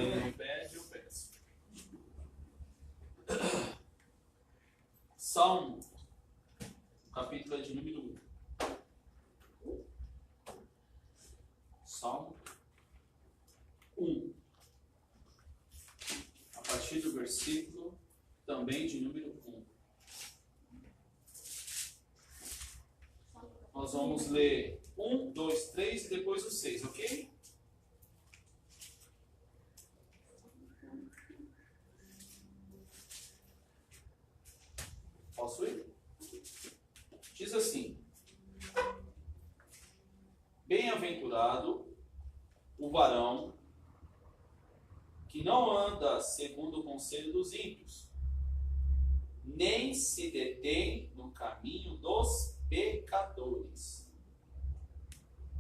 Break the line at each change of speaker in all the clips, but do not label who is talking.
ele não pede, eu peço. Salmo, capítulo de número 1. Salmo 1. A partir do versículo também de número 1. Nós vamos ler 1, 2, 3 e depois o 6, ok? Posso ir? Diz assim: Bem-aventurado o varão que não anda segundo o conselho dos ímpios, nem se detém no caminho dos pecadores,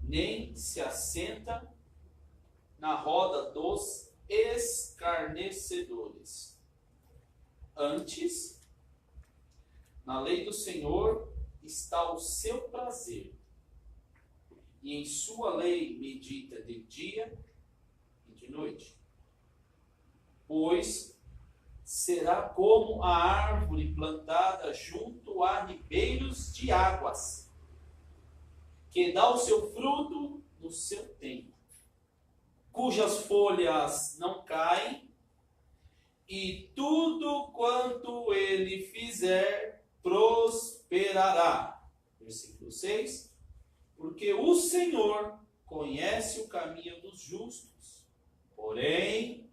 nem se assenta na roda dos escarnecedores. Antes, na lei do Senhor está o seu prazer, e em sua lei medita de dia e de noite. Pois será como a árvore plantada junto a ribeiros de águas, que dá o seu fruto no seu tempo, cujas folhas não caem, e tudo quanto ele fizer prosperará. Versículo 6. Porque o Senhor conhece o caminho dos justos, porém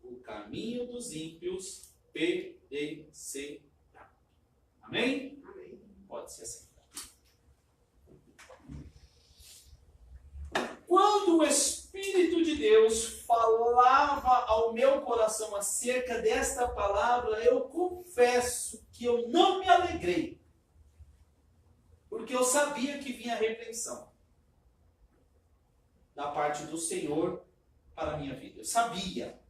o caminho dos ímpios perecerá. Amém?
Amém.
Pode se assentar. Quando o Espírito de Deus falava ao meu coração acerca desta palavra, eu confesso que eu não me alegrei, porque eu sabia que vinha repreensão da parte do Senhor para a minha vida. Eu sabia.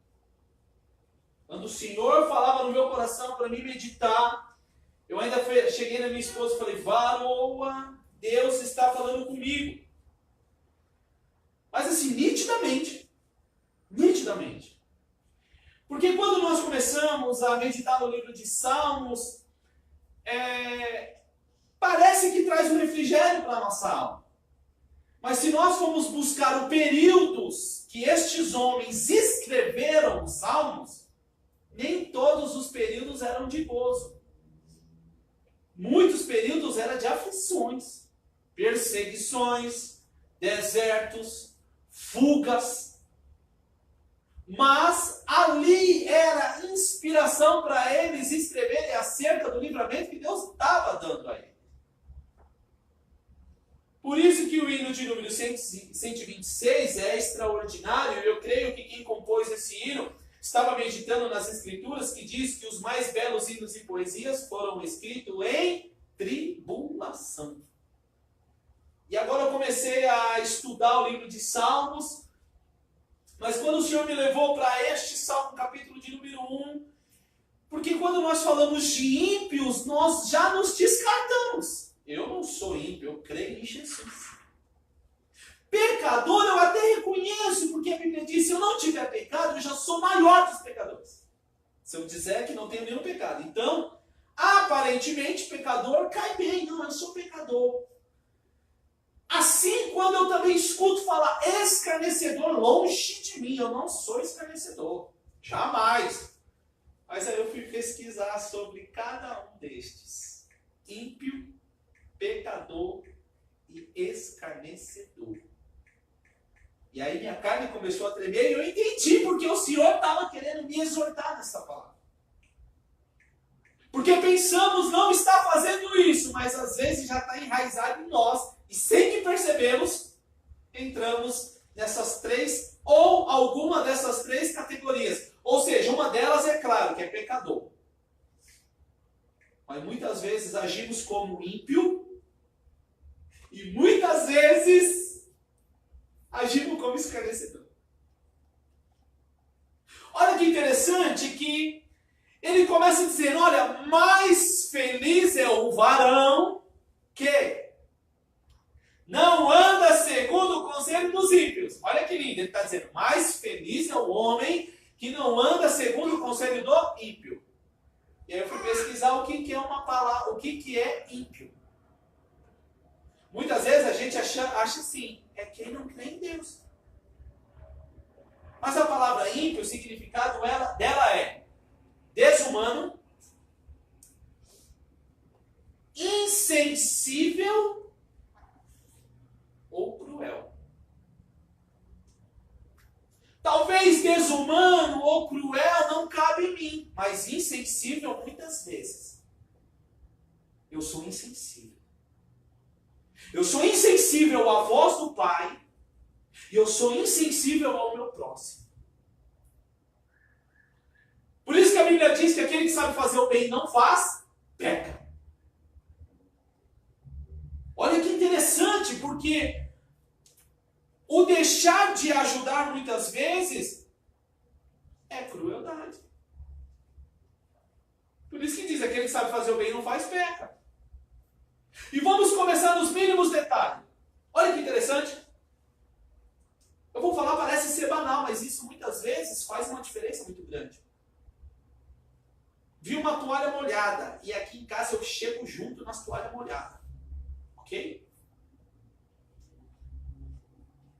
Quando o Senhor falava no meu coração para mim meditar, eu ainda cheguei na minha esposa e falei: varoa, Deus está falando comigo. Mas assim, nitidamente. Porque quando nós começamos a meditar no livro de Salmos, parece que traz um refrigério para a nossa alma. Mas se nós formos buscar os períodos que estes homens escreveram os Salmos, nem todos os períodos eram de gozo. Muitos períodos eram de aflições, perseguições, desertos, fugas. Mas ali era inspiração para eles escreverem acerca do livramento que Deus estava dando a eles. Por isso que o hino de número 126 é extraordinário. Eu creio que quem compôs esse hino estava meditando nas Escrituras, que diz que os mais belos hinos e poesias foram escritos em tribulação. E agora eu comecei a estudar o livro de Salmos, mas quando o Senhor me levou para este Salmo, capítulo de número 1, porque quando nós falamos de ímpios, nós já nos descartamos. Eu não sou ímpio, eu creio em Jesus. Pecador eu até reconheço, porque a Bíblia diz: se eu não tiver pecado, eu já sou maior dos pecadores. Se eu dizer que não tenho nenhum pecado. Então, aparentemente, pecador cai bem. Não, eu sou pecador. Assim, quando eu também escuto falar escarnecedor, longe de mim, eu não sou escarnecedor. Jamais. Mas aí eu fui pesquisar sobre cada um destes: ímpio, pecador e escarnecedor. E aí minha carne começou a tremer e eu entendi porque o Senhor estava querendo me exortar nessa palavra. Porque pensamos não estar fazendo isso, mas às vezes já está enraizado em nós. E sem que percebemos, entramos nessas três ou alguma dessas três categorias. Ou seja, uma delas é claro que é pecador. Mas muitas vezes agimos como ímpio e muitas vezes agimos como escarnecedor. Olha que interessante que ele começa dizendo: olha, mais feliz é o varão que não anda segundo o conselho dos ímpios. Olha que lindo, ele está dizendo: mais feliz é o homem que não anda segundo o conselho do ímpio. E aí eu fui pesquisar o que é uma palavra, o que é ímpio. Muitas vezes a gente acha assim, é quem não crê em Deus. Mas a palavra ímpio, o significado dela é desumano, insensível ou cruel. Talvez desumano ou cruel não cabe em mim, mas insensível muitas vezes. Eu sou insensível. Eu sou insensível à voz do Pai e eu sou insensível ao meu próximo. Por isso que a Bíblia diz que aquele que sabe fazer o bem e não faz, peca. Olha que interessante, porque o deixar de ajudar muitas vezes é crueldade. Por isso que diz, aquele que sabe fazer o bem e não faz, peca. E vamos começar nos mínimos detalhes. Olha que interessante. Eu vou falar, parece ser banal, mas isso muitas vezes faz uma diferença muito grande. Vi uma toalha molhada e aqui em casa eu chego junto nas toalhas molhadas. Ok?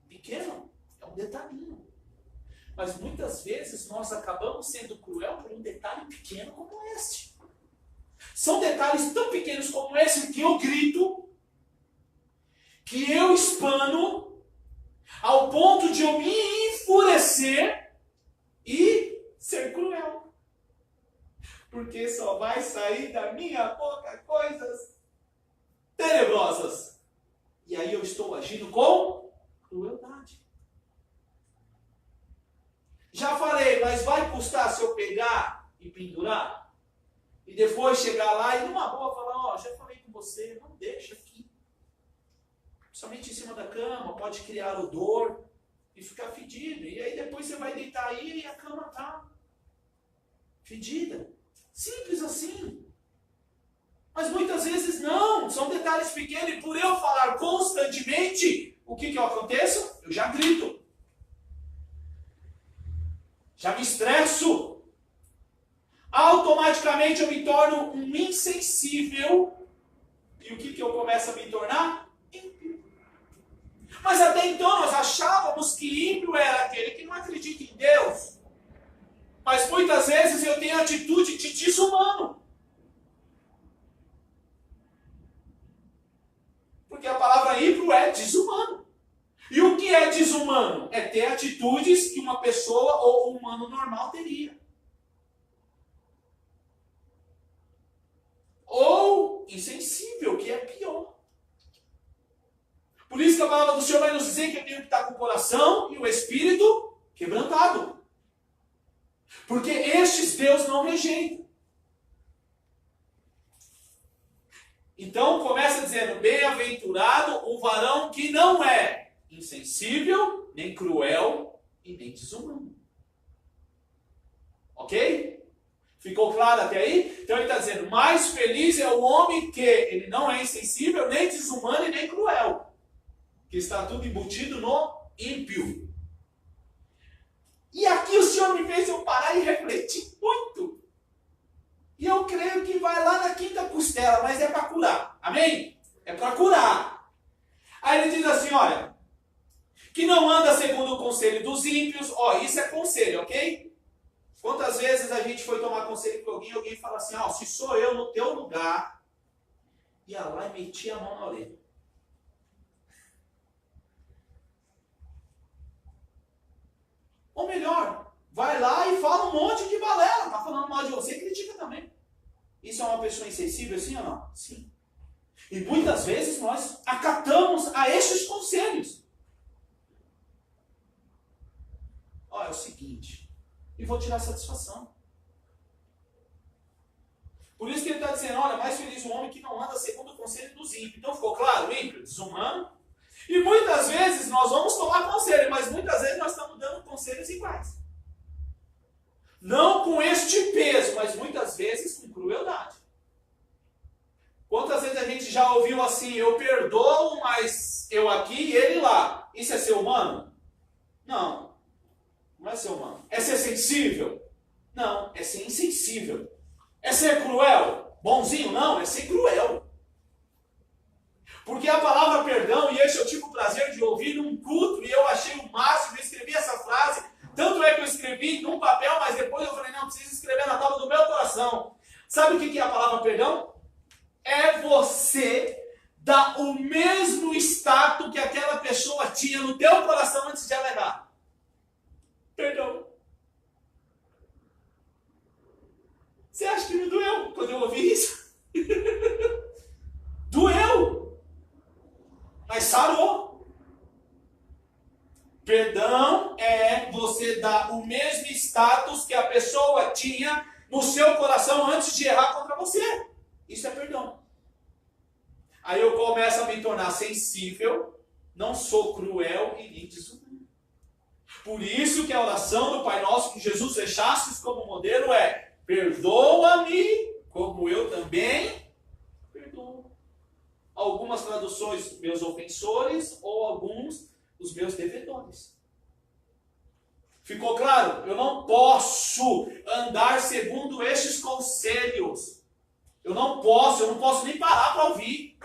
Pequeno, é um detalhinho. Mas muitas vezes nós acabamos sendo cruel por um detalhe pequeno como este. São detalhes tão pequenos como esse que eu grito, que eu espano, ao ponto de eu me enfurecer e ser cruel. Porque só vai sair da minha boca coisas tenebrosas. E aí eu estou agindo com crueldade. Já falei, mas vai custar se eu pegar e pendurar? E depois chegar lá e numa boa falar, já falei com você, não deixa aqui. Somente em cima da cama, pode criar odor e ficar fedido. E aí depois você vai deitar aí e a cama está fedida. Simples assim. Mas muitas vezes não, são detalhes pequenos e por eu falar constantemente, o que eu aconteço? Eu já grito. Já me estresso. Automaticamente eu me torno um insensível. E o que eu começo a me tornar? Ímpio. Mas até então nós achávamos que ímpio era aquele que não acredita em Deus. Mas muitas vezes eu tenho atitude de desumano. Porque a palavra ímpio é desumano. E o que é desumano? É ter atitudes que uma pessoa ou um humano normal teria. Ou insensível, que é pior. Por isso que a palavra do Senhor vai nos dizer que eu tenho que estar com o coração e o espírito quebrantado. Porque estes Deus não rejeita. Então começa dizendo, bem-aventurado o varão que não é insensível, nem cruel e nem desumano. Ok? Ficou claro até aí? Então ele está dizendo, mais feliz é o homem que ele não é insensível, nem desumano e nem cruel. Que está tudo embutido no ímpio. E aqui o Senhor me fez eu parar e refletir muito. E eu creio que vai lá na quinta costela, mas é para curar. Amém? É para curar. Aí ele diz assim, olha, que não anda segundo o conselho dos ímpios. Isso é conselho, ok? Quantas vezes a gente foi tomar conselho com alguém e alguém fala assim, se sou eu no teu lugar, ia lá e metia a mão na orelha. Ou melhor, vai lá e fala um monte de balela, está falando mal de você e critica também. Isso é uma pessoa insensível, sim ou não? Sim. E muitas vezes nós acatamos a estes conselhos. É o seguinte, e vou tirar satisfação. Por isso que ele está dizendo, olha, mais feliz o homem que não anda segundo o conselho dos ímpios. Então ficou claro, ímpio, desumano. E muitas vezes nós vamos tomar conselho, mas muitas vezes nós estamos dando conselhos iguais. Não com este peso, mas muitas vezes com crueldade. Quantas vezes a gente já ouviu assim, eu perdoo, mas eu aqui e ele lá. Isso é ser humano? Não. Não é ser humano. É ser sensível? Não, é ser insensível. É ser cruel? Bonzinho? Não, é ser cruel. Porque a palavra perdão, e esse eu tive o prazer de ouvir num culto, e eu achei o máximo, eu escrevi essa frase, tanto é que eu escrevi num papel, mas depois eu falei, não, preciso escrever na tábua do meu coração. Sabe o que é a palavra perdão? É você dar o mesmo status que aquela pessoa tinha no teu coração antes de ela errar. Perdão. Você acha que me doeu quando eu ouvi isso? Doeu. Mas sarou. Perdão é você dar o mesmo status que a pessoa tinha no seu coração antes de errar contra você. Isso é perdão. Aí eu começo a me tornar sensível, não sou cruel e nem desumano. Por isso que a oração do Pai Nosso que Jesus deixasse como modelo é: perdoa-me como eu também perdoo. Algumas traduções, meus ofensores, ou alguns, os meus devedores. Ficou claro? Eu não posso andar segundo estes conselhos. Eu não posso nem parar para ouvir.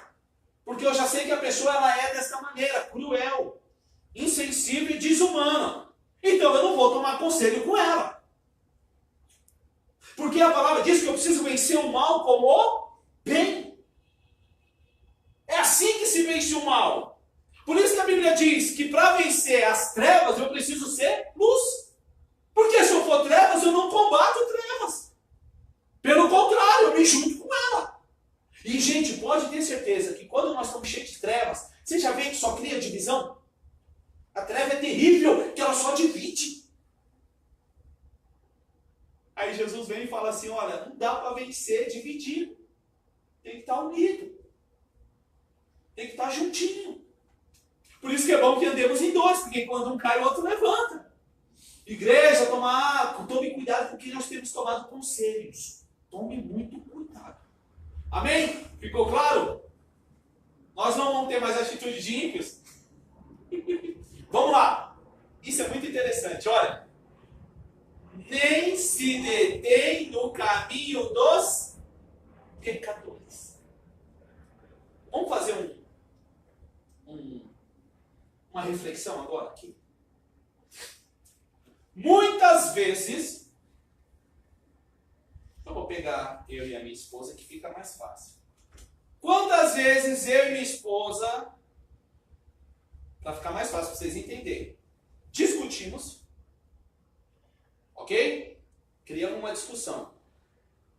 Porque eu já sei que a pessoa ela é dessa maneira, cruel, insensível e desumana. Então eu não vou tomar conselho com ela. Porque a palavra diz que eu preciso vencer o mal com o bem. É assim que se vence o mal. Por isso que a Bíblia diz que para vencer as trevas eu preciso ser luz. Porque se eu for trevas, eu não combato trevas. Pelo contrário, eu me junto com ela. E, gente, pode ter certeza que quando nós estamos cheios de trevas, você já vê que só cria divisão? A treva é terrível, que ela só divide. Aí Jesus vem e fala assim, olha, não dá para vencer dividido. Tem que estar unido. Tem que estar juntinho. Por isso que é bom que andemos em dois, porque quando um cai, o outro levanta. Igreja, tome cuidado com o que nós temos tomado conselhos. Tome muito cuidado. Amém? Ficou claro? Nós não vamos ter mais atitude de ímpios? Vamos lá. Isso é muito interessante. Olha. Nem se detém no caminho dos pecadores. Vamos fazer uma reflexão agora aqui. Muitas vezes, eu vou pegar eu e a minha esposa que fica mais fácil. Quantas vezes eu e minha esposa, para ficar mais fácil para vocês entenderem, discutimos, ok? Criamos uma discussão.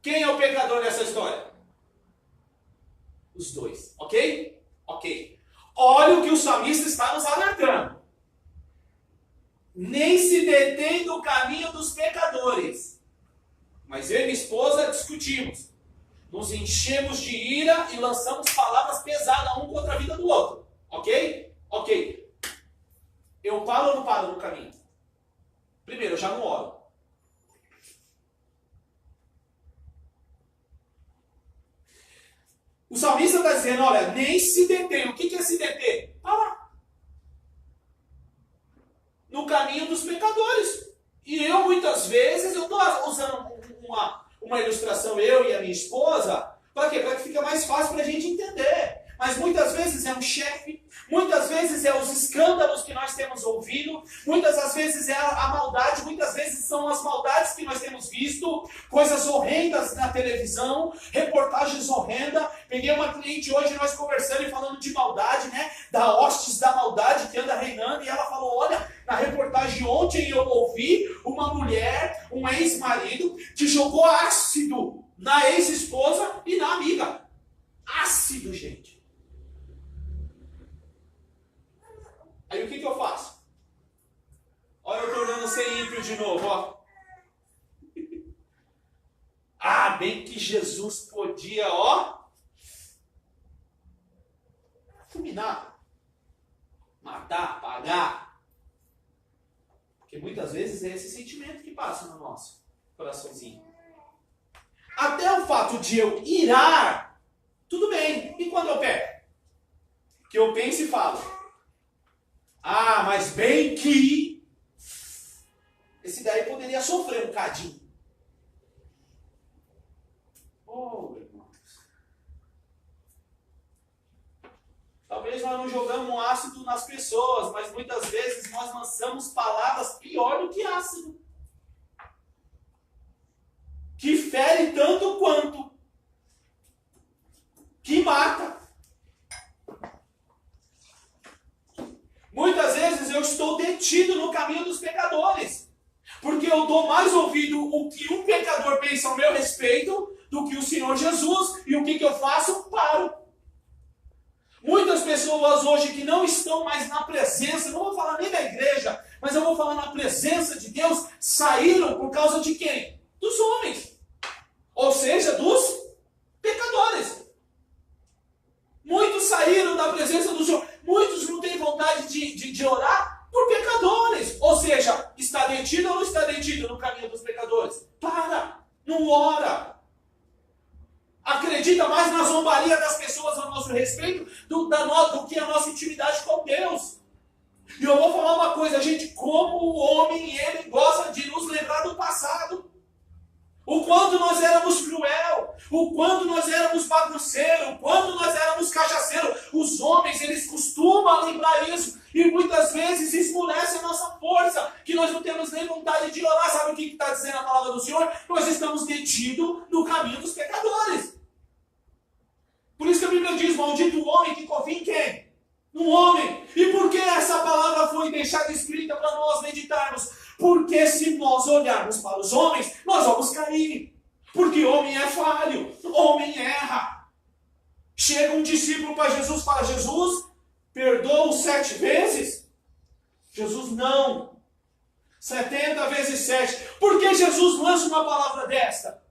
Quem é o pecador nessa história? Os dois, ok? Ok. Olha o que o salmista está nos alertando. Nem se detém no caminho dos pecadores. Mas eu e minha esposa discutimos. Nos enchemos de ira e lançamos palavras pesadas um contra a vida do outro. Ok? Ok. Eu paro ou não paro no caminho? Primeiro, eu já não oro. O salmista está dizendo, olha, nem se detém. O que é se deter? Parar. No caminho dos pecadores. E eu, muitas vezes, eu estou usando uma ilustração, eu e a minha esposa, para quê? Para que fique mais fácil para a gente entender. Mas muitas vezes é um chefe, muitas vezes é os escândalos que nós temos ouvido, muitas das vezes é a maldade, muitas vezes são as maldades que nós temos visto, coisas horrendas na televisão, reportagens horrendas. Peguei uma cliente hoje, nós conversando e falando de maldade, né? Da hostes da maldade que anda reinando, e ela falou, olha, na reportagem ontem eu ouvi uma mulher, um ex-marido, que jogou ácido na ex-esposa e na amiga. Ácido, gente. Aí o que eu faço? Olha eu tornando ser ímpio de novo, ó. Ah, bem que Jesus podia, ó, fulminar, matar, apagar. Porque muitas vezes é esse sentimento que passa no nosso coraçãozinho. Até o fato de eu irar, tudo bem. E quando eu peco? Que eu penso e falo, ah, mas bem que esse daí poderia sofrer um cadinho. Oh, irmãos. Talvez nós não jogamos um ácido nas pessoas, mas muitas vezes nós lançamos palavras pior do que ácido. Que fere tanto quanto. Que mata. Muitas vezes eu estou detido no caminho dos pecadores. Porque eu dou mais ouvido o que um pecador pensa ao meu respeito do que o Senhor Jesus. E o que eu faço? Paro. Muitas pessoas hoje que não estão mais na presença, não vou falar nem da igreja, mas eu vou falar na presença de Deus, saíram por causa de quem? Dos homens. Ou seja, dos pecadores. Muitos saíram da presença do Senhor. Muitos não têm vontade de orar por pecadores. Ou seja, está detido ou não está detido no caminho dos pecadores? Para, não ora. Acredita mais na zombaria das pessoas a nosso respeito do que a nossa intimidade com Deus. E eu vou falar uma coisa, gente, como o homem, ele gosta de nos lembrar do passado. O quanto nós éramos cruel, o quanto nós éramos bagunceiros, o quanto nós éramos cajaceiros. Os homens, eles costumam lembrar isso. E muitas vezes esmurece a nossa força, que nós não temos nem vontade de orar. Sabe o que está dizendo a palavra do Senhor? Nós estamos detidos no caminho dos pecadores. Por isso que a Bíblia diz, maldito o homem que confia em quem? No homem. E por que essa palavra foi deixada escrita para nós meditarmos? Porque se nós olharmos para os homens, nós vamos cair. Porque homem é falho, homem erra. Chega um discípulo para Jesus e fala, Jesus, perdoa 7 vezes? Jesus, não. 70 vezes 7. Por que Jesus lança uma palavra desta?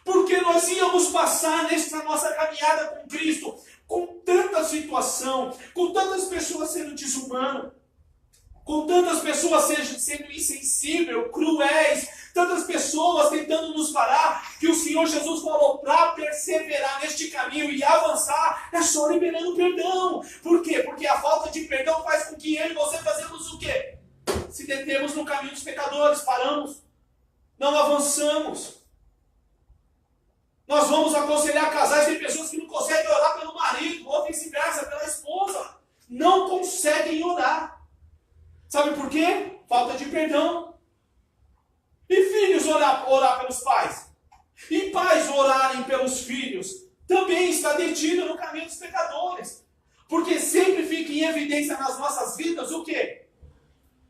Porque nós íamos passar nesta nossa caminhada com Cristo, com tanta situação, com tantas pessoas sendo desumanas, com tantas pessoas sendo insensíveis, cruéis, tantas pessoas tentando nos parar, que o Senhor Jesus falou, para perseverar neste caminho e avançar, é só liberando perdão. Por quê? Porque a falta de perdão faz com que eu e você fazemos o quê? Se detemos no caminho dos pecadores, paramos, não avançamos. Nós vamos aconselhar casais, tem pessoas que não conseguem orar pelo marido, ou vice-versa, pela esposa. Não conseguem orar. Sabe por quê? Falta de perdão. E filhos orar pelos pais. E pais orarem pelos filhos. Também está detido no caminho dos pecadores. Porque sempre fica em evidência nas nossas vidas o quê?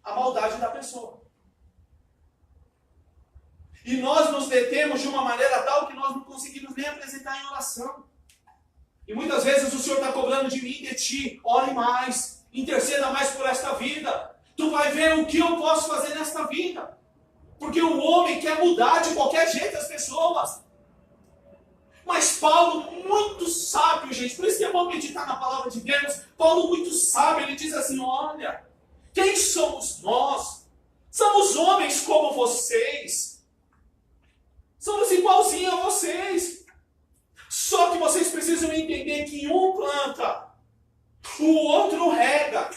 A maldade da pessoa. E nós nos detemos de uma maneira tal que nós não conseguimos nem apresentar em oração. E muitas vezes o Senhor está cobrando de mim e de ti. Ore mais. Interceda mais por esta vida. Tu vai ver o que eu posso fazer nesta vida. Porque o homem quer mudar de qualquer jeito as pessoas. Mas Paulo, muito sábio, gente. Por isso que é bom meditar na palavra de Deus. Paulo, muito sábio, ele diz assim, olha, quem somos nós? Somos homens como vocês. Somos igualzinhos a vocês. Só que vocês precisam entender que um planta, o outro rega.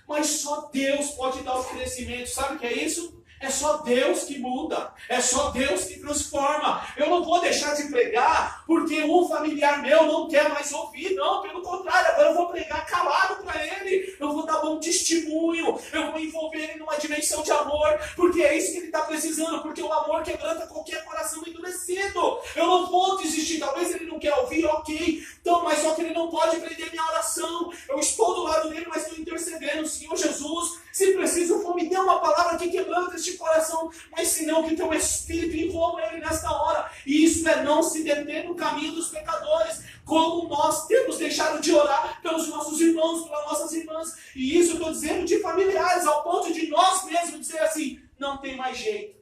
Mas só Deus pode dar o crescimento. Sabe o que é isso? É só Deus que muda. É só Deus que transforma. Eu não vou deixar de pregar porque um familiar meu não quer mais ouvir. Não, pelo contrário. Agora eu vou pregar calado para ele. Eu vou dar bom testemunho. Eu vou envolver ele numa dimensão de amor. Porque é isso que ele está precisando. Porque o amor quebranta qualquer coração endurecido. Eu não vou desistir. Talvez ele não quer ouvir, ok. Então, mas só que ele não pode prender minha oração. Eu estou do lado dele, mas estou intercedendo. Senhor Jesus, se preciso for, me dê uma palavra que quebranta este coração, mas se não, que teu Espírito envolva ele nesta hora. E isso é não se deter no caminho dos pecadores, como nós temos deixado de orar pelos nossos irmãos, pelas nossas irmãs. E isso eu estou dizendo de familiares, ao ponto de nós mesmos dizer assim, não tem mais jeito.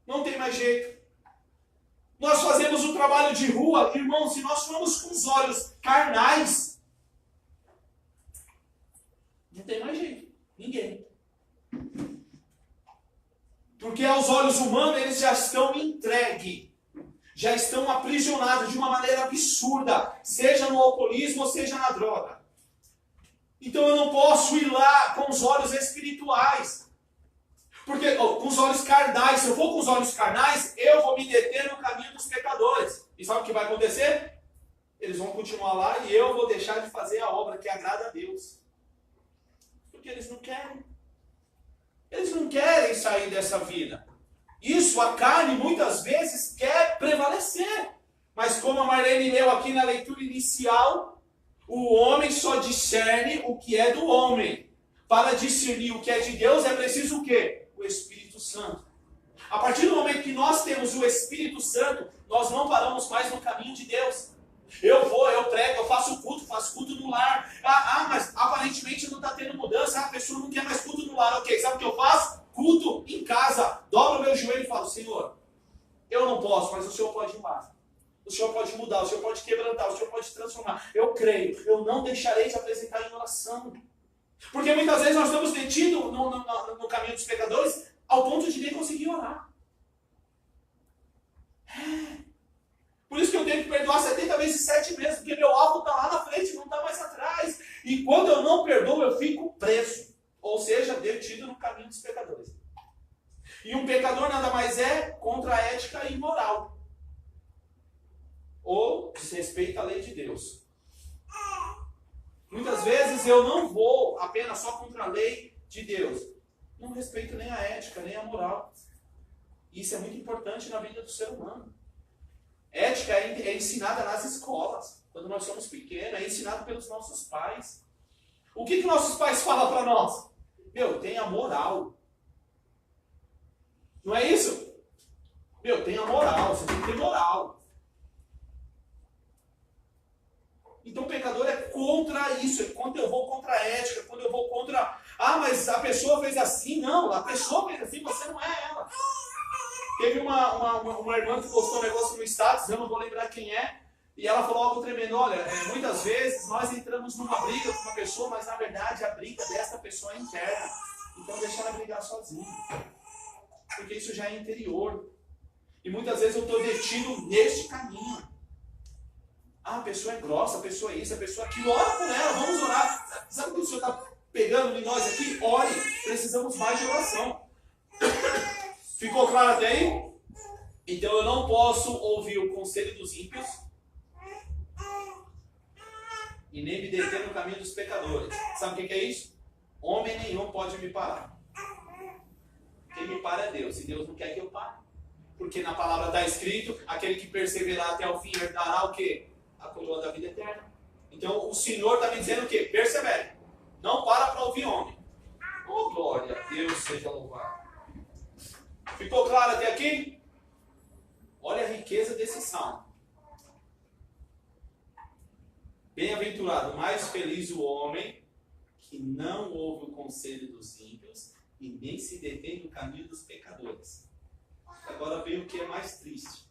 Não tem mais jeito. Nós fazemos o trabalho de rua, irmãos, se nós formos com os olhos carnais, não tem mais jeito. Ninguém. Porque aos olhos humanos eles já estão entregues, já estão aprisionados de uma maneira absurda, seja no alcoolismo ou seja na droga. Então eu não posso ir lá com os olhos espirituais. Porque com os olhos carnais, se eu for com os olhos carnais, eu vou me deter no caminho dos pecadores. E sabe o que vai acontecer? Eles vão continuar lá e eu vou deixar de fazer a obra que agrada a Deus. Porque eles não querem. Eles não querem sair dessa vida. Isso, a carne muitas vezes quer prevalecer. Mas como a Marlene leu aqui na leitura inicial, o homem só discerne o que é do homem. Para discernir o que é de Deus é preciso o quê? O Espírito Santo. A partir do momento que nós temos o Espírito Santo, nós não paramos mais no caminho de Deus. Eu vou, eu prego, eu faço culto no lar. Mas aparentemente não está tendo mudança. A pessoa não quer mais culto no lar. Ok, sabe o que eu faço? Culto em casa. Dobro o meu joelho e falo, Senhor, eu não posso, mas o Senhor pode ir lá. O Senhor pode mudar, o Senhor pode quebrantar, o Senhor pode transformar. Eu creio, eu não deixarei de apresentar em oração. Porque muitas vezes nós estamos detidos no caminho dos pecadores ao ponto de nem conseguir orar. Por isso que eu tenho que perdoar 70 vezes 7 mesmo, porque meu alvo está lá na frente, não está mais atrás. E quando eu não perdoo, eu fico preso. Ou seja, detido no caminho dos pecadores. E um pecador nada mais é contra a ética e moral. Ou desrespeita a lei de Deus. Muitas vezes eu não vou apenas só contra a lei de Deus. Não respeito nem a ética, nem a moral. Isso é muito importante na vida do ser humano. Ética é ensinada nas escolas. Quando nós somos pequenos, é ensinado pelos nossos pais. O que nossos pais falam para nós? Meu, tenha moral. Não é isso? Meu, tenha moral. Você tem que ter moral. Então o pecador é contra isso. É quando eu vou contra a ética. Quando eu vou contra... mas a pessoa fez assim. Não, a pessoa fez assim. Você não é ela. Teve uma irmã que postou um negócio no status, eu não vou lembrar quem é, e ela falou algo tremendo. Olha, muitas vezes nós entramos numa briga com uma pessoa, mas na verdade a briga dessa pessoa é interna. Então deixa ela brigar sozinha. Porque isso já é interior. E muitas vezes eu estou detido neste caminho. A pessoa é grossa, a pessoa é isso, a pessoa é aquilo. Ora por ela, vamos orar. Sabe o que o Senhor está pegando em nós aqui? Ore, precisamos mais de oração. Ficou claro até aí? Então eu não posso ouvir o conselho dos ímpios e nem me deter no caminho dos pecadores. Sabe o que é isso? Homem nenhum pode me parar. Quem me para é Deus. E Deus não quer que eu pare. Porque na palavra está escrito, aquele que perseverar até o fim herdará o quê? A coroa da vida eterna. Então o Senhor está me dizendo o quê? Persevere. Não para ouvir homem. Oh, glória a Deus, seja louvado. Ficou claro até aqui? Olha a riqueza desse salmo. Bem-aventurado, mais feliz o homem que não ouve o conselho dos ímpios e nem se detém no caminho dos pecadores. Agora vem o que é mais triste.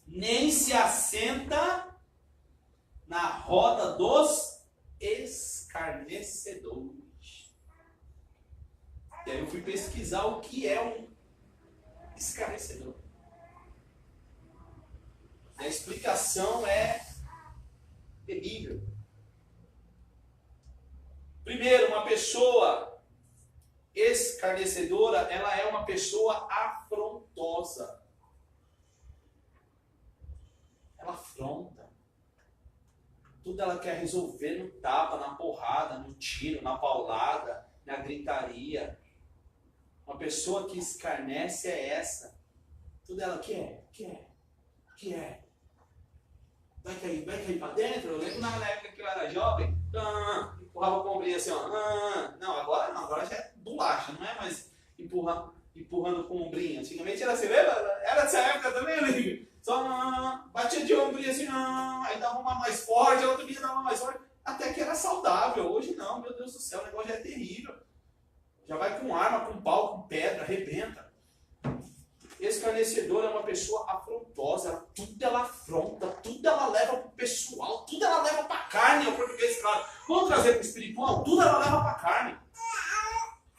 Nem se assenta na roda dos escarnecedores. E aí eu fui pesquisar o que é um escarnecedor. E a explicação é terrível. Primeiro, uma pessoa escarnecedora, ela é uma pessoa afrontosa. Ela afronta. Tudo ela quer resolver no tapa, na porrada, no tiro, na paulada, na gritaria. Uma pessoa que escarnece é essa. Tudo ela quer. Vai cair pra dentro? Eu lembro na época que eu era jovem, empurrava com o ombrinho assim, ó. Não, agora já é bolacha, não é mais empurrando com o ombrinho. Antigamente era assim, lembra? Era dessa época também, amigo? Só batia de ombrinho assim, aí dava uma mais forte, a outra dia dava uma mais forte, até que era saudável. Hoje não, meu Deus do céu, o negócio já é terrível. Já vai com arma, com pau, com pedra, arrebenta. Escarnecedor é uma pessoa afrontosa, tudo ela afronta, tudo ela leva para o pessoal, tudo ela leva para a carne, é o português claro. Vamos trazer para o espiritual, tudo ela leva para a carne.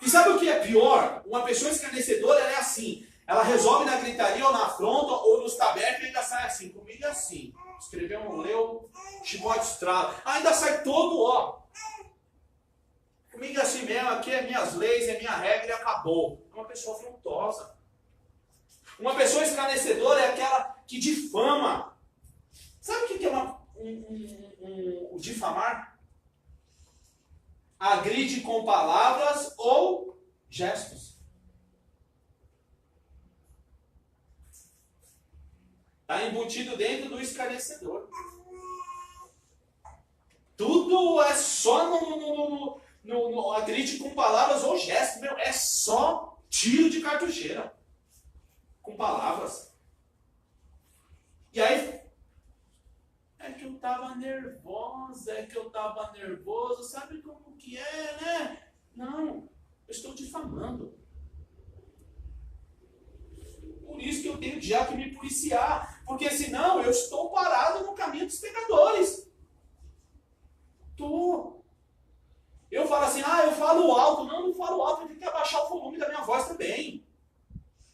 E sabe o que é pior? Uma pessoa escarnecedora, ela é assim, ela resolve na gritaria ou na afronta ou nos tabernos e ainda sai assim, comigo é assim. Escreveu um leu, chicote estrala. Ainda sai todo, ó. Comigo é assim mesmo, aqui é minhas leis, é minha regra e acabou. É uma pessoa afrontosa. Uma pessoa escarnecedora é aquela que difama. Sabe o que é o difamar? Agride com palavras ou gestos. Está embutido dentro do escarnecedor. Tudo é só no agride com palavras ou gestos. Meu, é só tiro de cartucheira. Com palavras. E aí, é que eu tava nervosa, é que eu tava nervoso. Sabe como que é, né? Não, eu estou difamando. Por isso que eu tenho já que me policiar. Porque senão eu estou parado no caminho dos pecadores. Eu falo assim, eu falo alto. Não falo alto, eu tenho que abaixar o volume da minha voz também.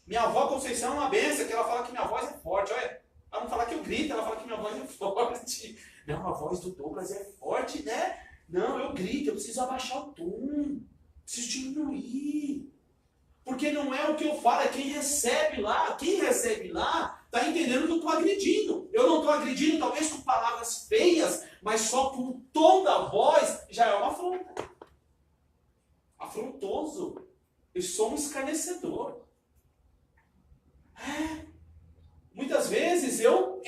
Minha avó Conceição é uma benção, que ela fala que minha voz é forte. Olha, ela não fala que eu grito, ela fala que minha voz é forte. Não, a voz do Douglas é forte, né? Não, eu grito, eu preciso abaixar o tom. Preciso diminuir. Porque não é o que eu falo, é quem recebe lá. Quem recebe lá está entendendo que eu estou agredindo. Eu não estou agredindo, talvez com palavras feias, mas só com o tom da voz já é uma afronta. Afrontoso. Eu sou um escarnecedor. Muitas vezes eu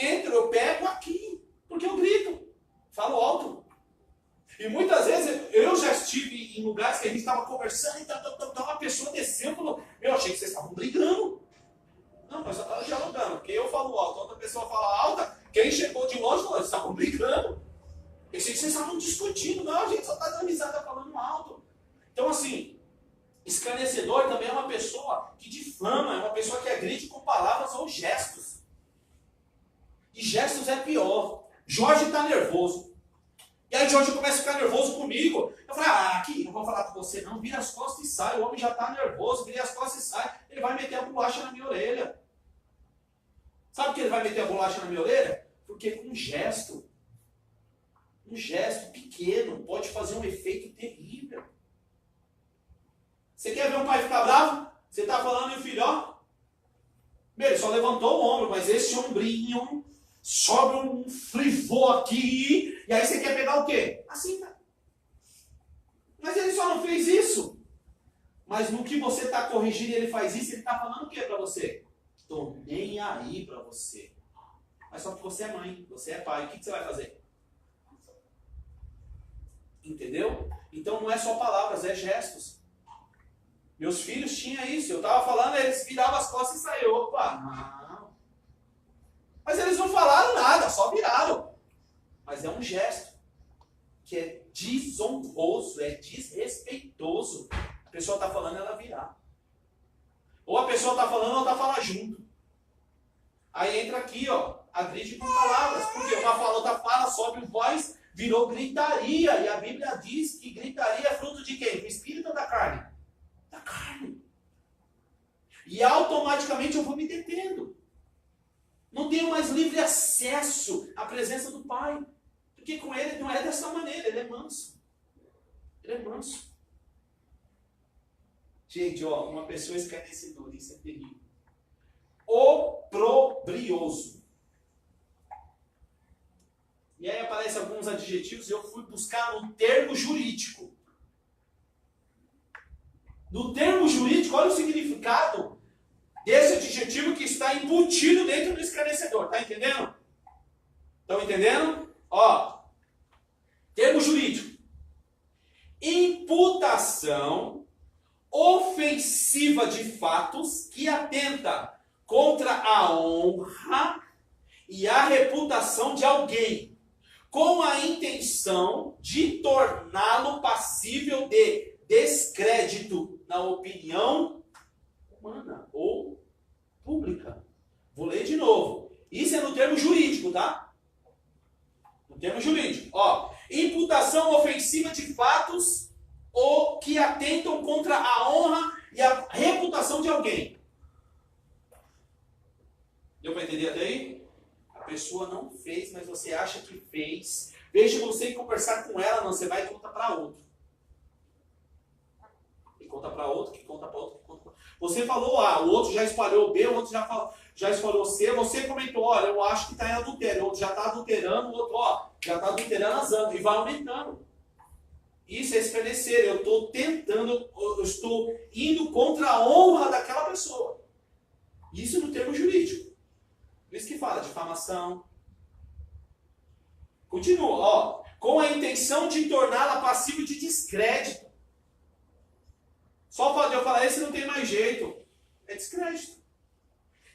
pego aqui, porque eu grito, falo alto. E muitas vezes eu já estive em lugares que a gente estava conversando e uma pessoa desceu e falou, eu achei que vocês estavam brigando. Não, nós só estávamos dialogando, porque eu falo alto, outra pessoa fala alta, quem chegou de longe falou, vocês estavam brigando. Eu sei que vocês estavam discutindo, não, a gente só está dando risada falando alto. Então assim, escarnecedor também é uma pessoa que difama, é uma pessoa que agride com palavras ou gestos. E gestos é pior. Jorge está nervoso. E aí Jorge começa a ficar nervoso comigo. Eu falo, aqui, não vou falar com você não, vira as costas e sai. O homem já está nervoso, vira as costas e sai. Ele vai meter a bolacha na minha orelha. Sabe por que ele vai meter a bolacha na minha orelha? Porque com um gesto pequeno pode fazer um efeito terrível. Você quer ver um pai ficar bravo? Você está falando e o filho, ele só levantou o ombro, mas esse ombrinho sobe um frivô aqui, e aí você quer pegar o quê? Assim, tá? Mas ele só não fez isso. Mas no que você está corrigindo ele faz isso, ele está falando o quê para você? Tô nem aí para você. Mas só que você é mãe, você é pai, o que você vai fazer? Entendeu? Então não é só palavras, é gestos. Meus filhos tinham isso, eu estava falando, eles viravam as costas e saíram. Opa, não. Mas eles não falaram nada, só viraram. Mas é um gesto que é desonroso, é desrespeitoso. A pessoa está falando, ela virar. Ou a pessoa está falando, ela está falando junto. Aí entra aqui, agride com palavras. Porque uma fala, outra fala, sobe voz, virou gritaria. E a Bíblia diz que gritaria é fruto de quem? Do espírito ou da carne? Da carne. E automaticamente eu vou me detendo. Não tenho mais livre acesso à presença do Pai. Porque com ele não é dessa maneira, ele é manso. Ele é manso. Gente, uma pessoa escarnecedora, isso é terrível. Oprobrioso. E aí aparecem alguns adjetivos e eu fui buscar no termo jurídico. No termo jurídico, olha o significado desse adjetivo que está embutido dentro do escarnecedor. Está entendendo? Estão entendendo? Termo jurídico. Imputação ofensiva de fatos que atenta contra a honra e a reputação de alguém, com a intenção de torná-lo passível de descrédito na opinião humana ou pública. Vou ler de novo. Isso é no termo jurídico, tá? No termo jurídico. Imputação ofensiva de fatos ou que atentam contra a honra e a reputação de alguém. Deu para entender até aí? A pessoa não fez, mas você acha que fez. Veja você conversar com ela, não, você vai e conta para outro. E conta para outro, que conta para outro, que conta pra outro. Você falou A, o outro já espalhou B, o outro já espalhou C, você comentou, olha, eu acho que está em adultério, o outro já está adulterando, o outro, ó, já está adulterando as anos, e vai aumentando. Isso é escarnecer, eu estou tentando, eu estou indo contra a honra daquela pessoa. Isso no termo jurídico. Por isso que fala difamação. Continua, ó, com a intenção de torná-la passiva de descrédito. Só o fato de eu falar, esse não tem mais jeito, é descrédito.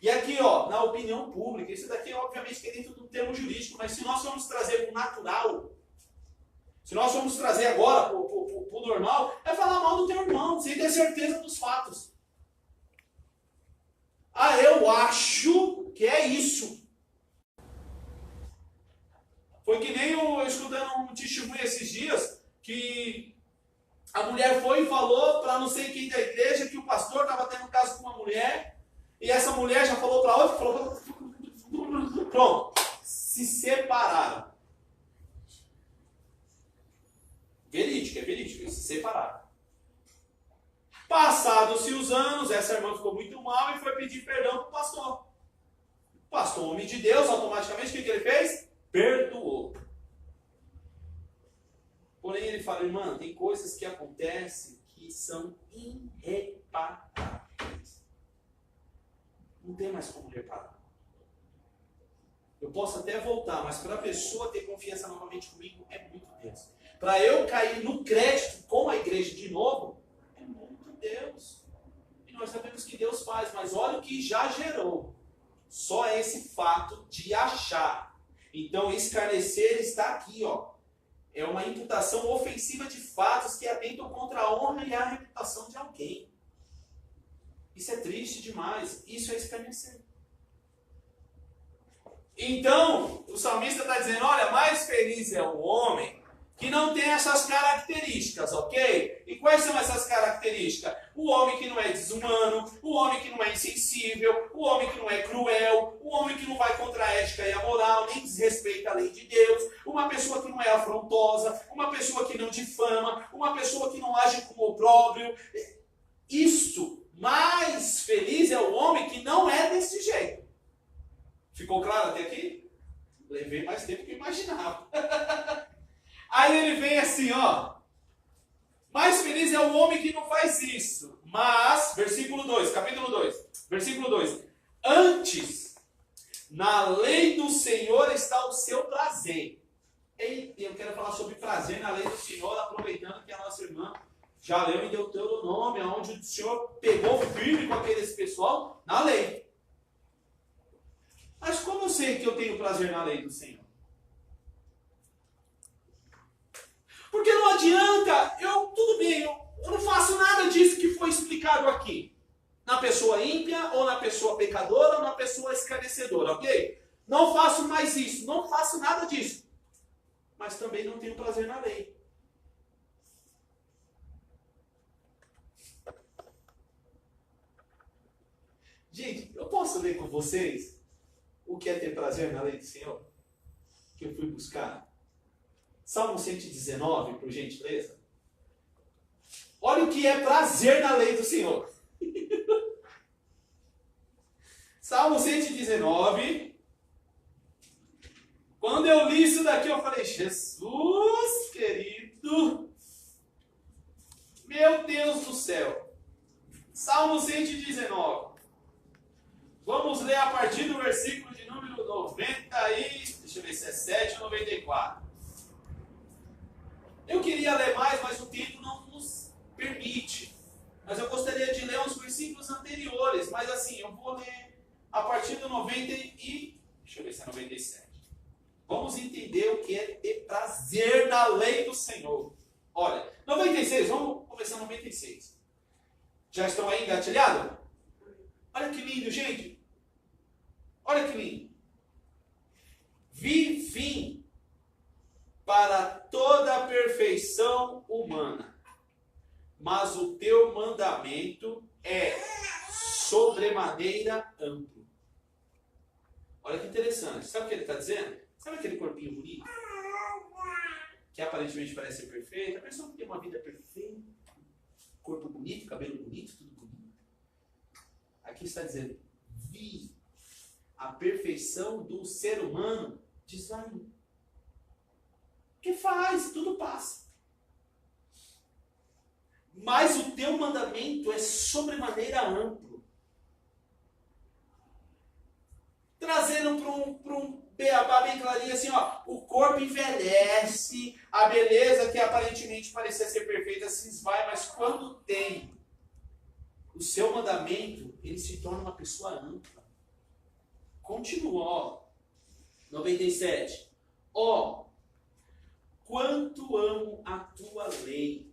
E aqui, ó, na opinião pública, isso daqui obviamente que é dentro do termo jurídico, mas se nós formos trazer para o natural, se nós formos trazer agora para o normal, é falar mal do teu irmão, sem ter certeza dos fatos. Ah, eu acho que é isso. Foi que nem eu escutando um testemunho esses dias, que a mulher foi e falou para não sei quem da igreja que o pastor estava tendo caso com uma mulher, e essa mulher já falou para outra, falou, pronto, se separaram. Verídico, é verídico, eles se separaram. Passados-se os anos, essa irmã ficou muito mal e foi pedir perdão para o pastor. O pastor, homem de Deus, automaticamente, o que ele fez? Perdoou. Porém, ele fala, irmã, tem coisas que acontecem que são irreparáveis. Não tem mais como reparar. Eu posso até voltar, mas para a pessoa ter confiança novamente comigo, é muito Deus. Para eu cair no crédito com a igreja de novo, é muito Deus. E nós sabemos que Deus faz, mas olha o que já gerou. Só esse fato de achar. Então, escarnecer está aqui, ó. É uma imputação ofensiva de fatos que atentam contra a honra e a reputação de alguém. Isso é triste demais. Isso é escarnecer. Então, o salmista está dizendo, olha, mais feliz é o homem que não tem essas características, ok? E quais são essas características? O homem que não é desumano, o homem que não é insensível, o homem que não é cruel, o homem que não vai contra a ética e a moral, nem desrespeita a lei de Deus, uma pessoa que não é afrontosa, uma pessoa que não difama, uma pessoa que não age como opróbrio. Isso, mais feliz é o homem que não é desse jeito. Ficou claro até aqui? Levei mais tempo que eu imaginava. Aí ele vem assim, ó. Mais feliz é o homem que não faz isso. Mas, versículo 2, capítulo 2. Versículo 2. Antes, na lei do Senhor está o seu prazer. E eu quero falar sobre prazer na lei do Senhor, aproveitando que a nossa irmã já leu em Deuteronômio, onde o Senhor pegou firme com aqueles pessoal na lei. Mas como eu sei que eu tenho prazer na lei do Senhor? Porque não adianta, tudo bem, eu não faço nada disso que foi explicado aqui. Na pessoa ímpia, ou na pessoa pecadora, ou na pessoa escarnecedora, ok? Não faço mais isso, não faço nada disso. Mas também não tenho prazer na lei. Gente, eu posso ler com vocês o que é ter prazer na lei do Senhor? Que eu fui buscar. Salmo 119, por gentileza. Olha o que é prazer na lei do Senhor. Salmo 119. Quando eu li isso daqui, eu falei, Jesus querido, meu Deus do céu. Salmo 119. Vamos ler a partir do versículo de número 90 e... Deixa eu ver se é 7 ou 94. Eu queria ler mais, mas o tempo não nos permite. Mas eu gostaria de ler os versículos anteriores. Mas assim, eu vou ler a partir do 90 e... Deixa eu ver se é 97. Vamos entender o que é ter prazer na lei do Senhor. Olha, 96, vamos começar 96. Já estão aí engatilhados? Olha que lindo, gente. Olha que lindo. Vi fim para toda a perfeição humana, mas o teu mandamento é sobremaneira amplo. Olha que interessante. Sabe o que ele está dizendo? Sabe aquele corpinho bonito? Que aparentemente parece ser perfeito. A pessoa que tem uma vida perfeita, corpo bonito, cabelo bonito, tudo bonito. Aqui está dizendo, vi a perfeição do ser humano desvaindo. Que faz, tudo passa. Mas o teu mandamento é sobremaneira amplo. Trazendo para um beabá bem clarinho assim, ó, o corpo envelhece, a beleza que aparentemente parecia ser perfeita se esvai, mas quando tem o seu mandamento, ele se torna uma pessoa ampla. Continua, ó, 97. Ó, quanto amo a tua lei.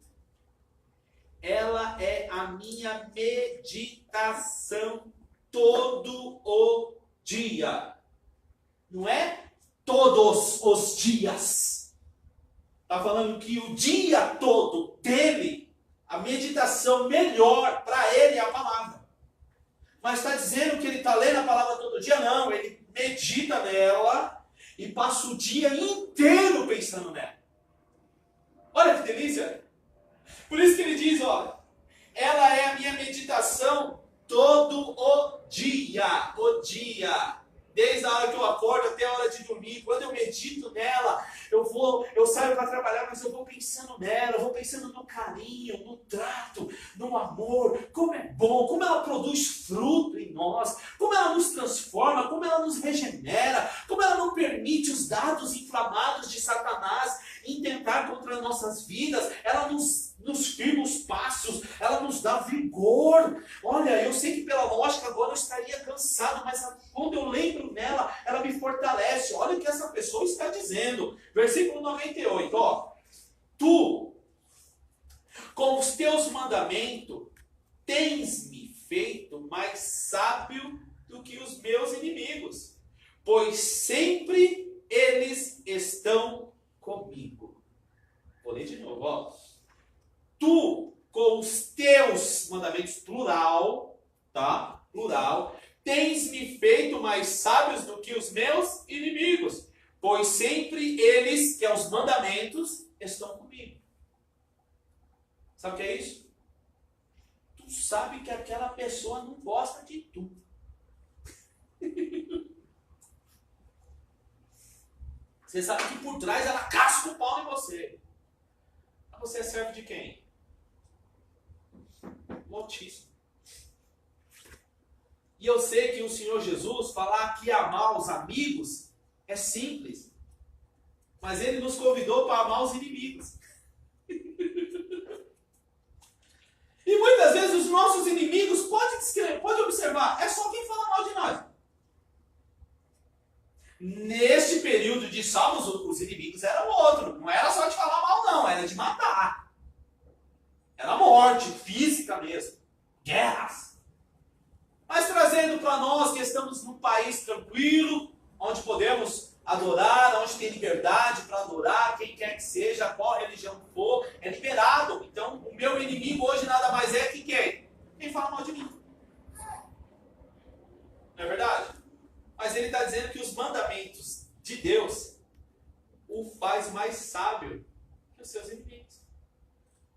Ela é a minha meditação todo o dia. Não é todos os dias. Está falando que o dia todo dele, a meditação melhor para ele é a palavra. Mas está dizendo que ele está lendo a palavra todo dia? Não, ele medita nela e passa o dia inteiro pensando nela. Olha que delícia! Por isso que ele diz, ó, ela é a minha meditação todo o dia. Desde a hora que eu acordo até a hora de dormir. Quando eu medito nela, eu saio para trabalhar, mas eu vou pensando nela, eu vou pensando no carinho, no trato, no amor, como é bom, como ela produz fruto em nós, como ela nos transforma, como ela nos regenera, como ela não permite os dardos inflamados de Satanás intentar contra nossas vidas, ela nos firma os passos, ela nos dá vigor. Olha, eu sei que pela lógica agora eu estaria cansado, mas quando eu lembro nela, ela me fortalece. Olha o que essa pessoa está dizendo. Versículo 98, ó. Tu, com os teus mandamentos, tens-me feito mais sábio do que os meus inimigos, pois sempre eles estão comigo. Vou ler de novo, ó. Tu, com os teus mandamentos, plural, tá? Plural, tens-me feito mais sábios do que os meus inimigos, pois sempre eles, que é os mandamentos, estão comigo. Sabe o que é isso? Tu sabe que aquela pessoa não gosta de tu. Você sabe que por trás ela casca o pau em você. Mas você é servo de quem? O Altíssimo. E eu sei que o Senhor Jesus falar que amar os amigos é simples. Mas Ele nos convidou para amar os inimigos. E muitas vezes os nossos inimigos, pode observar, é só quem fala mal de nós. Neste período de Salmos, os inimigos eram outros. Não era só de falar mal, não. Era de matar. Era morte física mesmo. Guerras. Mas trazendo para nós que estamos num país tranquilo, onde podemos adorar, onde tem liberdade para adorar, quem quer que seja, qual religião for, é liberado. Então, o meu inimigo hoje nada mais é que quem? Quem fala mal de mim. Não é verdade? Mas ele está dizendo que os mandamentos de Deus o faz mais sábio que os seus inimigos.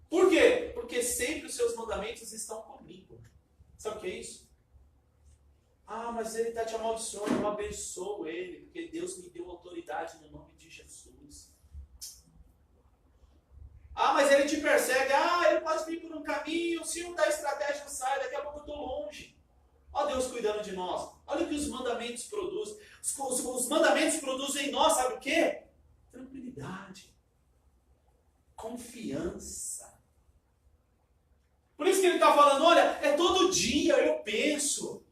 Por quê? Porque sempre os seus mandamentos estão comigo. Sabe o que é isso? Ah, mas ele está te amaldiçoando, eu abençoo ele, porque Deus me deu autoridade no nome de Jesus. Ah, mas ele te persegue, ele pode vir por um caminho, se não dá estratégia, sai, daqui a pouco eu estou longe. Olha Deus cuidando de nós. Olha o que os mandamentos produzem. Os mandamentos produzem em nós, sabe o quê? Tranquilidade. Confiança. Por isso que ele está falando, olha, é todo dia eu penso.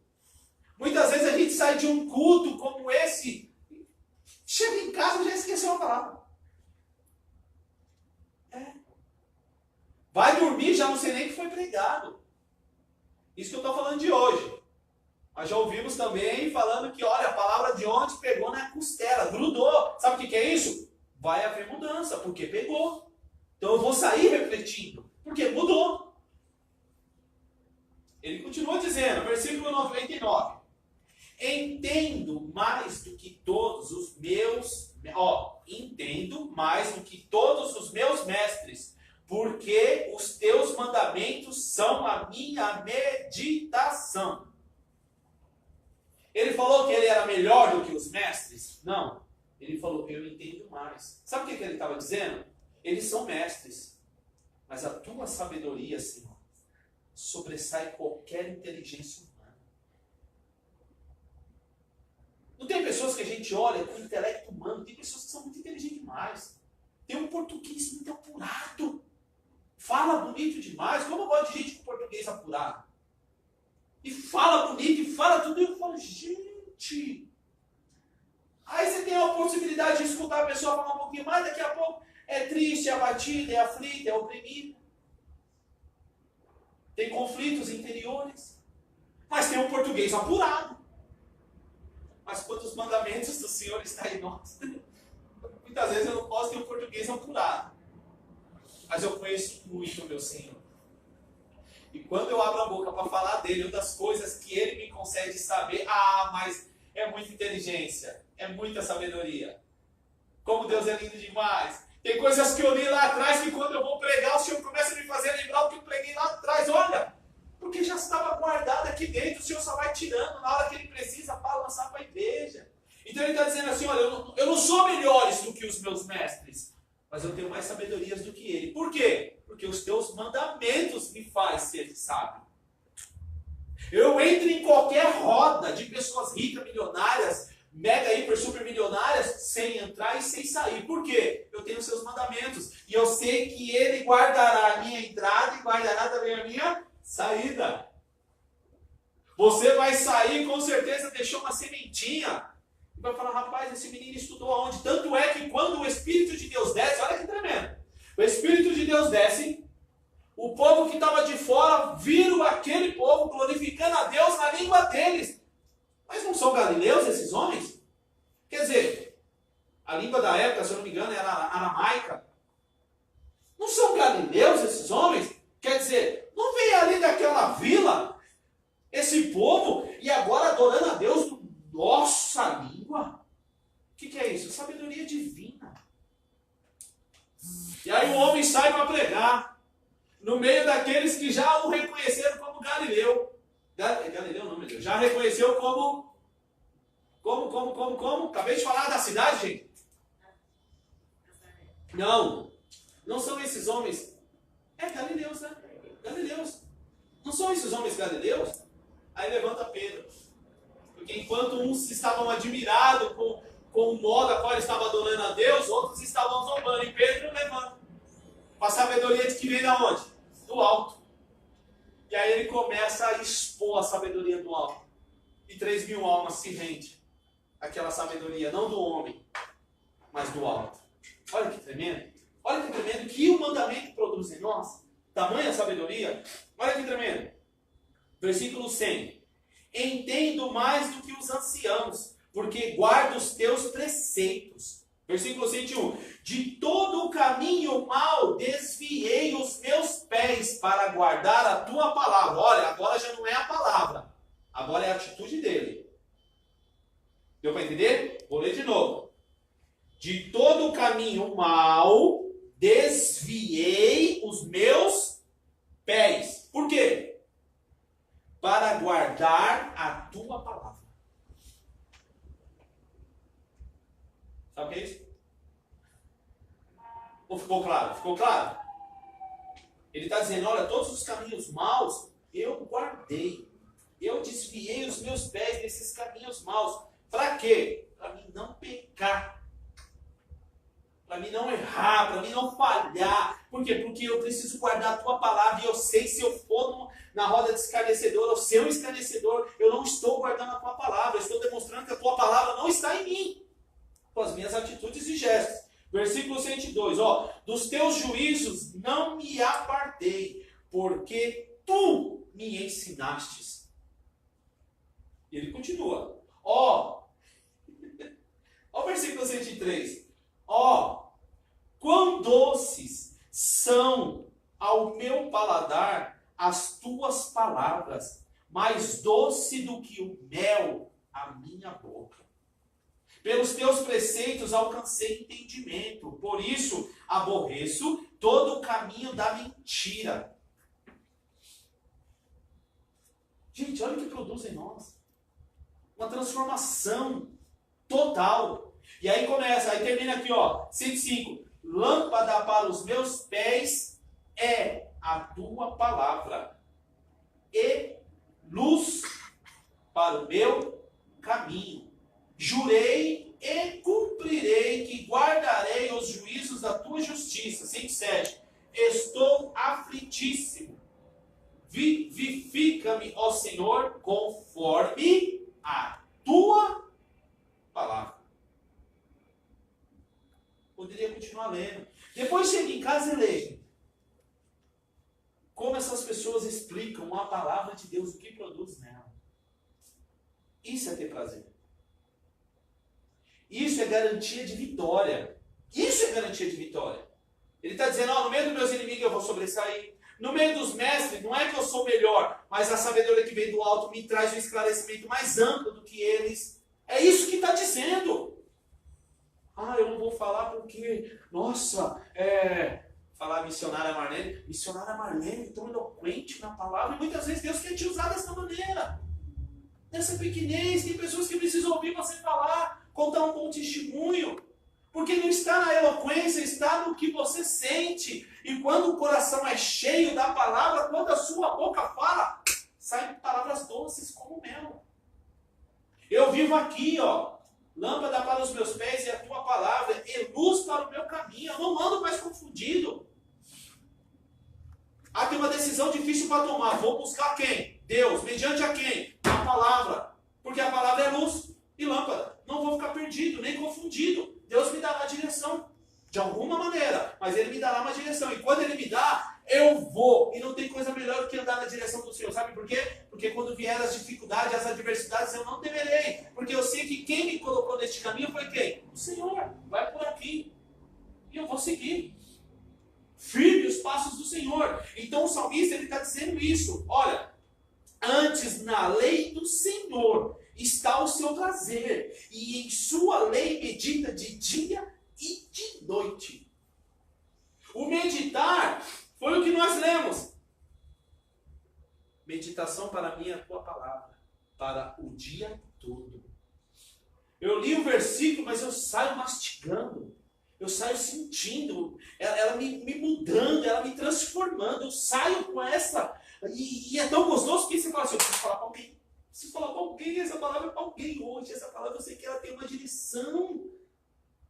Muitas vezes a gente sai de um culto como esse, chega em casa e já esqueceu a palavra. Vai dormir, já não sei nem o que foi pregado. Isso que eu estou falando de hoje. Mas já ouvimos também falando que, olha, a palavra de ontem pegou na costela, grudou. Sabe o que é isso? Vai haver mudança, porque pegou. Então eu vou sair refletindo, porque mudou. Ele continua dizendo, versículo 99. Entendo mais do que todos os meus, entendo mais do que todos os meus mestres, porque os teus mandamentos são a minha meditação. Ele falou que ele era melhor do que os mestres? Não. Ele falou, eu entendo mais. Sabe o que ele estava dizendo? Eles são mestres, mas a tua sabedoria, Senhor, sobressai qualquer inteligência humana. Não tem pessoas que a gente olha com intelecto humano, tem pessoas que são muito inteligentes demais. Tem um português muito apurado. Fala bonito demais. Como eu gosto de gente com português apurado. E fala bonito, e fala tudo. E eu falo, gente. Aí você tem a possibilidade de escutar a pessoa falar um pouquinho mais. Daqui a pouco é triste, é abatida, é aflita, é oprimida. Tem conflitos interiores. Mas tem um português apurado. Mas quantos mandamentos do Senhor está em nós? Muitas vezes eu não posso ter um português apurado. Mas eu conheço muito o meu Senhor. E quando eu abro a boca para falar dele, ou das coisas que ele me concede saber, mas é muita inteligência, é muita sabedoria. Como Deus é lindo demais. Tem coisas que eu li lá atrás que quando eu vou pregar, o Senhor começa a me fazer lembrar o que eu preguei lá atrás. Olha, porque já estava guardado aqui dentro, o Senhor só vai tirando na hora que ele precisa para lançar para a igreja. Então ele está dizendo assim, olha, eu não sou melhores do que os meus mestres, mas eu tenho mais sabedorias do que ele. Por quê? Porque os teus mandamentos me fazem ser sábio. Eu entro em qualquer roda de pessoas ricas, milionárias, mega, hiper, super milionárias, sem entrar e sem sair. Por quê? Eu tenho os seus mandamentos. E eu sei que ele guardará a minha entrada e guardará também a minha saída. Você vai sair, com certeza deixou uma sementinha. E vai falar, rapaz, esse menino estudou aonde? Tanto é que quando o Espírito de Deus desce, olha que tremendo. O Espírito de Deus desce, o povo que estava de fora viram aquele povo glorificando a Deus na língua deles. Mas não são galileus esses homens? Quer dizer, a língua da época, se eu não me engano, era aramaica. Não são galileus esses homens? Quer dizer, não veio ali daquela vila esse povo e agora adorando a Deus na nossa língua? O que é isso? Sabedoria divina. E aí o homem sai para pregar no meio daqueles que já o reconheceram como Galileu. Galileu não, meu Deus. Já reconheceu como? Acabei de falar da cidade, gente. Não são esses homens. É galileus, né? Galileus. Não são esses homens galileus? Aí levanta Pedro. Porque enquanto uns estavam admirados com o modo a qual ele estava adorando a Deus, outros estavam zombando. E Pedro levanta. Com a sabedoria de que vem da onde? Do alto. E aí ele começa a expor a sabedoria do alto. E 3.000 almas se rendem àquela sabedoria, não do homem, mas do alto. Olha que tremendo. Olha que tremendo. Que o mandamento produz em nós. Tamanha sabedoria. Olha que tremendo. Versículo 100. Entendo mais do que os anciãos, porque guardo os teus preceitos. Versículo 101. De todo o caminho mau desviei os meus pés para guardar a tua palavra. Olha, agora já não é a palavra. Agora é a atitude dele. Deu para entender? Vou ler de novo. De todo o caminho mau desviei os meus pés. Por quê? Para guardar a tua palavra. Sabe o que é isso? Ou ficou claro? Ficou claro? Ele está dizendo, olha, todos os caminhos maus eu guardei. Eu desviei os meus pés desses caminhos maus. Para quê? Para mim não pecar. Para mim não errar, para mim não falhar. Por quê? Porque eu preciso guardar a tua palavra. E eu sei, se eu for na roda de escarnecedor, ou ser um escarnecedor, eu não estou guardando a tua palavra. Eu estou demonstrando que a tua palavra não está em mim. Com as minhas atitudes e gestos. Versículo 102, dos teus juízos não me apartei, porque tu me ensinastes. E ele continua. O versículo 103. Quão doces são ao meu paladar as tuas palavras, mais doce do que o mel a minha boca. Pelos teus preceitos alcancei entendimento. Por isso aborreço todo o caminho da mentira. Gente, olha o que produz em nós. Uma transformação total. E aí começa, aí termina aqui, ó, 105. Lâmpada para os meus pés é a tua palavra e luz para o meu caminho. Jurei e cumprirei que guardarei os juízos da tua justiça. 107. Estou aflitíssimo. Vivifica-me, ó Senhor, conforme a tua palavra. Poderia continuar lendo. Depois chega em casa e lê. Como essas pessoas explicam a palavra de Deus, o que produz nela. Isso é ter prazer. Isso é garantia de vitória. Isso é garantia de vitória. Ele está dizendo, no meio dos meus inimigos eu vou sobressair. No meio dos mestres, não é que eu sou melhor, mas a sabedoria que vem do alto me traz um esclarecimento mais amplo do que eles. É isso que está dizendo. Eu não vou falar porque, nossa, falar missionária Marlene. Missionária Marlene, tão eloquente na palavra, e muitas vezes Deus quer te usar dessa maneira. Nessa pequenez, tem pessoas que precisam ouvir você falar, contar um bom testemunho. Porque não está na eloquência, está no que você sente. E quando o coração é cheio da palavra, quando a sua boca fala, saem palavras doces como mel. Eu vivo aqui, ó. Lâmpada para os meus pés e a tua palavra, e luz para o meu caminho. Eu não ando mais confundido. Tem uma decisão difícil para tomar. Vou buscar quem? Deus. Mediante a quem? A palavra. Porque a palavra é luz e lâmpada. Não vou ficar perdido, nem confundido. Deus me dará a direção. De alguma maneira. Mas Ele me dará uma direção. E quando Ele me dá, eu vou. E não tem coisa melhor do que andar na direção do Senhor. Sabe por quê? Porque quando vier as dificuldades, as adversidades, eu não temerei. Porque eu sei que quem me colocou neste caminho foi quem? O Senhor. Vai por aqui. E eu vou seguir. Firme os passos do Senhor. Então o salmista está dizendo isso. Olha, antes na lei do Senhor está o seu prazer, e em sua lei medita de dia e de noite. O meditar foi o que nós lemos. Meditação para mim é a tua palavra, para o dia todo. Eu li o versículo, mas eu saio mastigando. Eu saio sentindo, ela me mudando, ela me transformando. Eu saio com essa. E é tão gostoso que você fala assim, eu preciso falar para alguém. Preciso falar para alguém, essa palavra é para alguém hoje. Essa palavra eu sei que ela tem uma direção.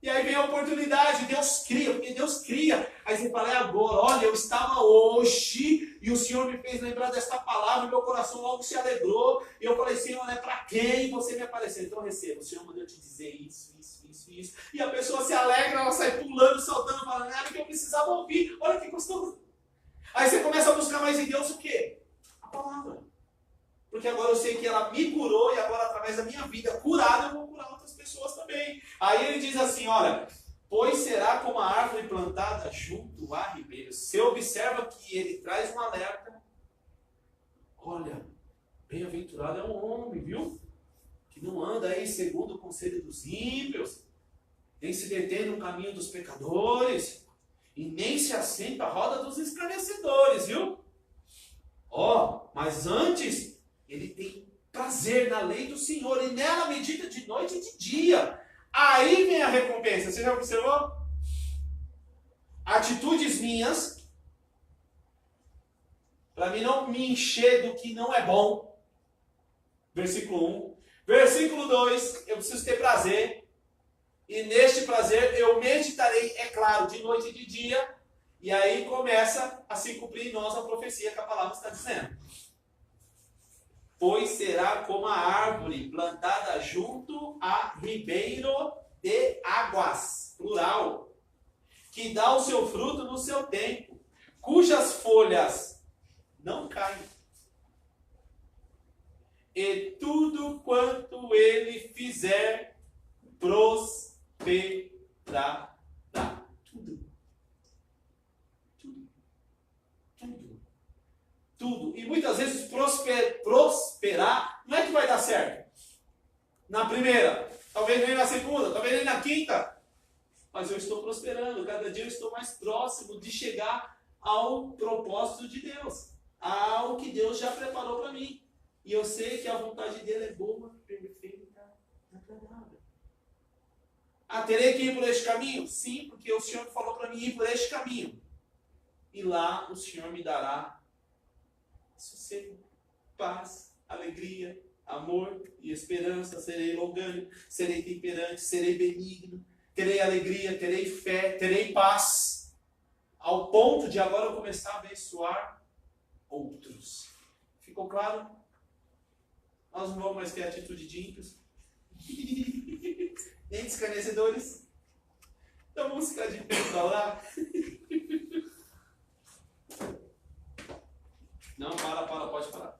E aí vem a oportunidade, Deus cria, porque Deus cria. Aí você fala, agora, olha, eu estava hoje e o Senhor me fez lembrar desta palavra, meu coração logo se alegrou. E eu falei, Senhor, é para quem você me apareceu? Então receba, o Senhor mandou te dizer isso. E a pessoa se alegra, ela sai pulando, saltando, falando, era que eu precisava ouvir, olha que gostoso. Aí você começa a buscar mais em Deus o quê? A palavra. Porque agora eu sei que ela me curou e agora através da minha vida curada eu vou curar outras pessoas também. Aí ele diz assim, olha, pois será como a árvore plantada junto a ribeiros. Você observa que ele traz um alerta. Olha, bem-aventurado é um homem, viu? Que não anda aí segundo o conselho dos ímpios, nem se detém no caminho dos pecadores, e nem se assenta à roda dos escarnecedores, viu? Mas antes, ele tem prazer na lei do Senhor, e nela medita de noite e de dia. Aí vem a recompensa, você já observou? Atitudes minhas, para mim não me encher do que não é bom. Versículo 1. Versículo 2, eu preciso ter prazer. E neste prazer eu meditarei, é claro, de noite e de dia. E aí começa a se cumprir em nós a profecia que a palavra está dizendo. Pois será como a árvore plantada junto a ribeiro de águas, plural, que dá o seu fruto no seu tempo, cujas folhas não caem. E tudo quanto ele fizer prosperará. Tudo. E muitas vezes prosperar não é que vai dar certo. na primeira, talvez nem na segunda, talvez nem na quinta, mas eu estou prosperando, cada dia eu estou mais próximo de chegar ao propósito de Deus, ao que Deus já preparou para mim. E eu sei que a vontade dele é boa, perfeita, agradável. Ah, terei que ir por este caminho? Sim, porque o Senhor falou para mim ir por este caminho. E lá o Senhor me dará sossego, paz, alegria, amor e esperança. Serei longânimo, serei temperante, serei benigno, terei alegria, terei fé, terei paz. Ao ponto de agora eu começar a abençoar outros. Ficou claro? Nós não vamos mais ter atitude de ímpios. Nem de escarnecedores. Então vamos ficar de pé para lá. Não, para, pode parar.